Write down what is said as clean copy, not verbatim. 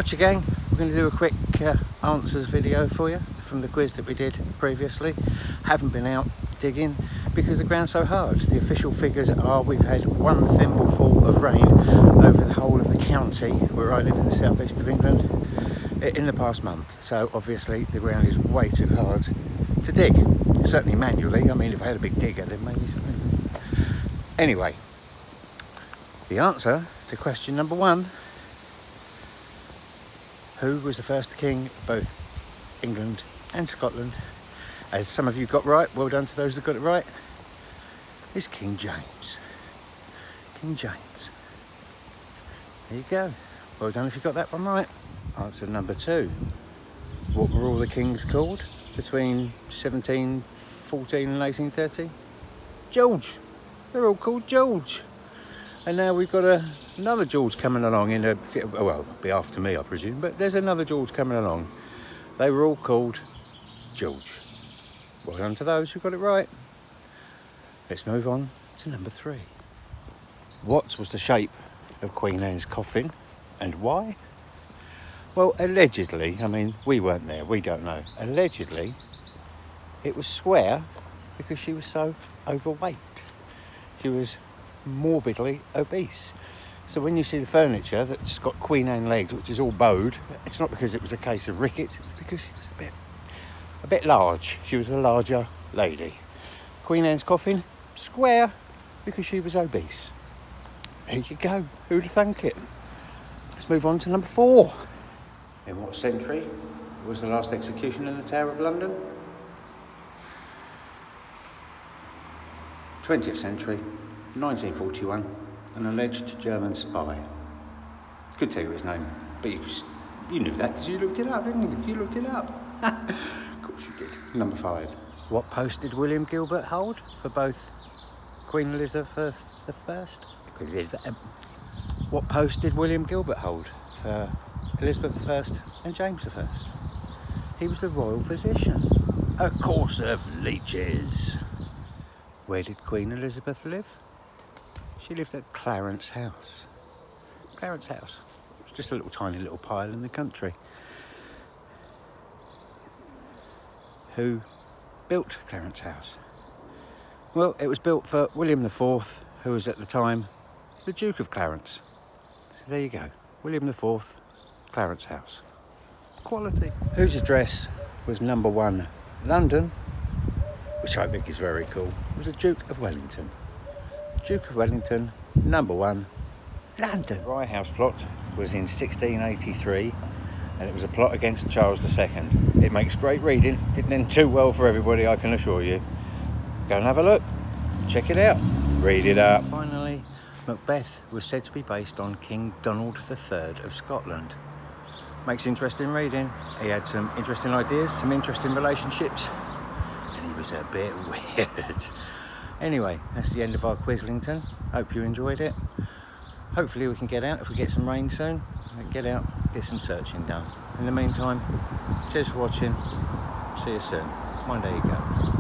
much again. We're going to do a quick answers video for you from the quiz that we did previously. Haven't been out digging because the ground's so hard. The official figures are we've had 1 thimbleful of rain over the whole of the county where I live in the southeast of England in the past month. So obviously the ground is way too hard to dig. Certainly manually. I mean, if I had a big digger then maybe something. Anyway, the answer to question number 1. Who was the first king of both England and Scotland? As some of you got right, well done to those that got it right, is King James. King James. There you go. Well done if you got that one right. Answer number 2. What were all the kings called between 1714 and 1830? George. They're all called George. And now we've got another George coming along in well, it'll be after me I presume, but there's another George coming along. They were all called George. Well done to those who got it right. Let's move on to number 3. What was the shape of Queen Anne's coffin and why? Well, allegedly, I mean, we weren't there, we don't know. Allegedly, it was square because she was so overweight. She was morbidly obese. So when you see the furniture that's got Queen Anne legs, which is all bowed, it's not because it was a case of rickets, it's because she was a bit large. She was a larger lady. Queen Anne's coffin, square, because she was obese. There you go. Who'd have thunk it? Let's move on to number 4. In what century was the last execution in the Tower of London? 20th century, 1941, an alleged German spy. Could tell you his name, but you knew that because you looked it up, didn't you? You looked it up. Of course you did. Number 5. What post did William Gilbert hold for both Queen Elizabeth I? What post did William Gilbert hold for Elizabeth I and James I? He was the royal physician. A course of leeches. Where did Queen Elizabeth live? She lived at Clarence House. Clarence House. It's just a little tiny little pile in the country. Who built Clarence House? Well, it was built for William IV, who was at the time the Duke of Clarence. So there you go. William IV, Clarence House. Quality. Whose address was number 1, London, which I think is very cool, was the Duke of Wellington. Duke of Wellington, number 1, London. Rye House plot was in 1683 and it was a plot against Charles II. It makes great reading, didn't end too well for everybody, I can assure you. Go and have a look, check it out, read it up. Finally, Macbeth was said to be based on King Donald III of Scotland. Makes interesting reading. He had some interesting ideas, some interesting relationships, and he was a bit weird. Anyway, that's the end of our Quizlington. Hope you enjoyed it. Hopefully we can get out if we get some rain soon. Get out, get some searching done. In the meantime, cheers for watching. See you soon. One day you go.